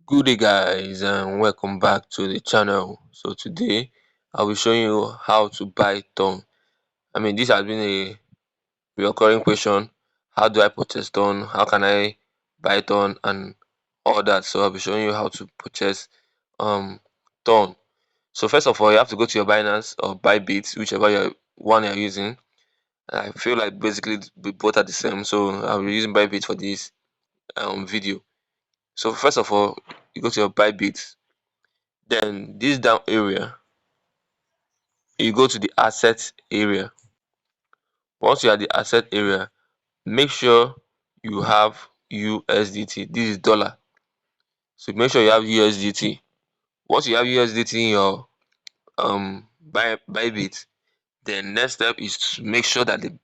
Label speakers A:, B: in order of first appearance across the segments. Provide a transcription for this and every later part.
A: Good day guys and welcome back to the channel. So today I'll be showing you how to buy Ton. This has been a recurring question. How do I purchase Ton? How can I buy Ton and all that? So I'll be showing you how to purchase um Ton. So first of all, you have to go to your Binance or Bybit, whichever you're using. I feel like basically both are the same, so I'll be using Bybit for this video. So first of all, you go to your Bybit. Then this down area, you go to the asset area. Once you are at the asset area, make sure you have USDT. This is dollar. So make sure you have USDT. Once you have USDT in your Bybit, then next step is to make sure that the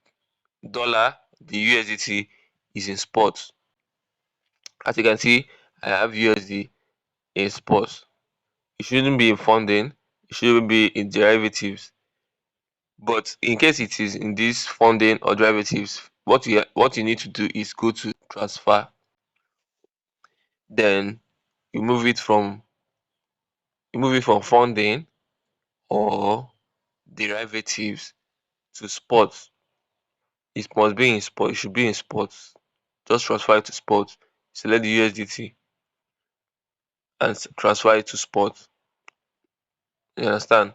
A: the USDT is in spot. As you can see, I have USD in spot. It shouldn't be in funding, it shouldn't be in derivatives. But in case it is in this funding or derivatives, what you need to do is go to transfer, then you move it from funding or derivatives to spot. It must be in spot, it should be in spot. Just transfer it to spot, select the USDT and transfer it to spot. You understand?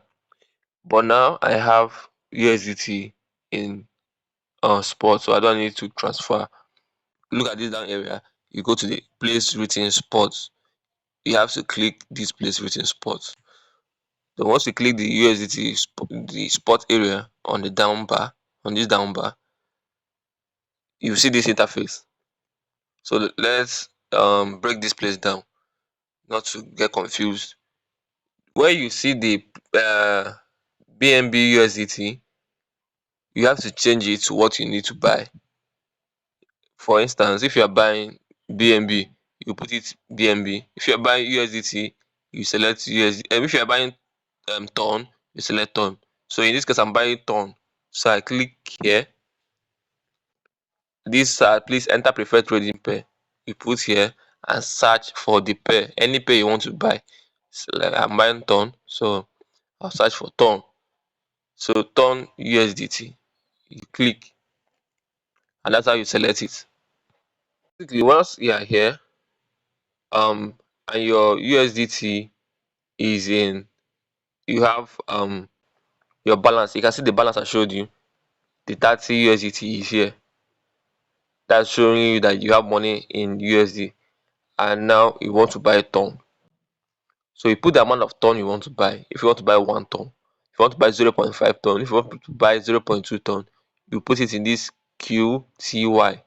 A: But now I have USDT in spot, so I don't need to transfer. Look at this down area, you go to the place written spot. You have to click this place written spot. Then once you click the USDT the spot area on the down bar, on this down bar, you see this interface. So let's break this place down, not to get confused. Where you see the BNB USDT, you have to change it to what you need to buy. For instance, if you are buying BNB, you put it BNB. If you are buying USDT, you select USD. And if you are buying Ton, you select Ton. So in this case, I'm buying Ton. So I click here. This please enter preferred trading pair. You put here and search for the pair, any pair you want to buy. So like I'm buying Ton, so I'll search for Ton. So Ton USDT. You click, and that's how you select it. Basically, once you are here, and your USDT is in, you have your balance. You can see the balance I showed you. The 30 USDT is here. That's showing you that you have money in USD, and now you want to buy Ton. So you put the amount of Ton you want to buy. If you want to buy 1 ton, if you want to buy 0.5 ton, if you want to buy 0.2 ton, you put it in this QTY.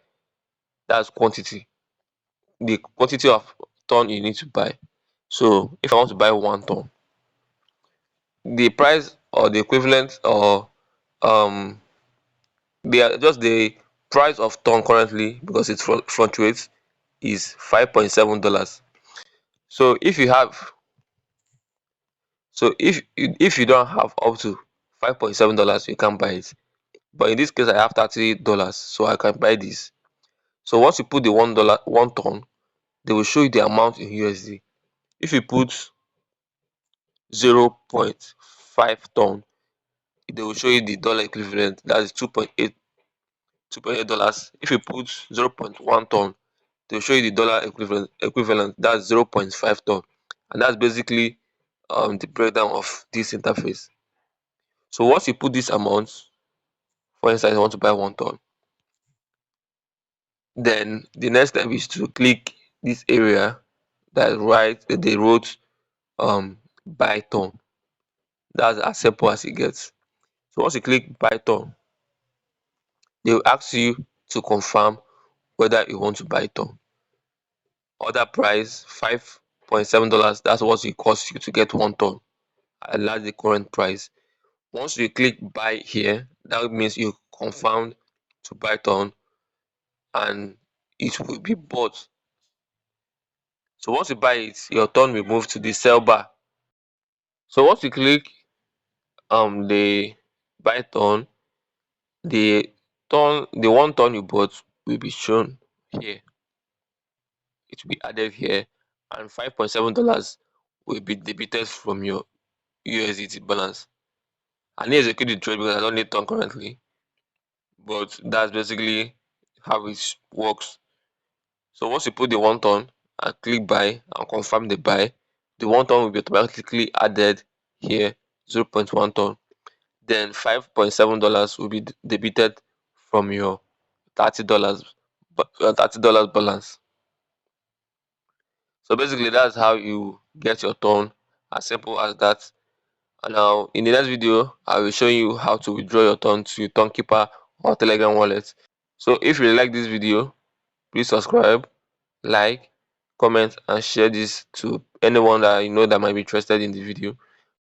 A: That's quantity, the quantity of Ton you need to buy. So if I want to buy 1 ton, the price or the equivalent or um just the price of Ton currently, because it fluctuates, is $5.7. So if you don't have up to $5.7, you can't buy it. But in this case, I have $30, so I can buy this. So once you put the $1 ton, they will show you the amount in USD. If you put 0.5 ton, they will show you the dollar equivalent. That is $2.8. If you put 0.1 ton, they will show you the dollar equivalent. That's 0.5 ton, and that's basically the breakdown of this interface. So once you put this amount, for instance, I want to buy 1 ton, then the next step is to click this area that right they wrote buy ton. That's as simple as it gets. So once you click buy ton, they will ask you to confirm whether you want to buy ton. Order price $5.7. That's what it costs you to get 1 ton, and that's the current price. Once you click buy here, that means you confirmed to buy ton and it will be bought. So once you buy it, your ton will move to the sell bar. So once you click the buy ton, the 1 ton you bought will be shown here. It will be added here, and $5.7 will be debited from your USDT balance. I need to execute the trade because I don't need ton currently, but that's basically how it works. So once you put the one ton and click buy and confirm the buy, the one ton will be automatically added here, 0.1 ton. Then $5.7 will be debited from your $30 $30 balance. So basically that's how you get your ton, as simple as that. And now in the next video I will show you how to withdraw your ton to Tonkeeper or Telegram wallet. So if you like this video, please subscribe, like, comment and share this to anyone that you know that might be interested in the video.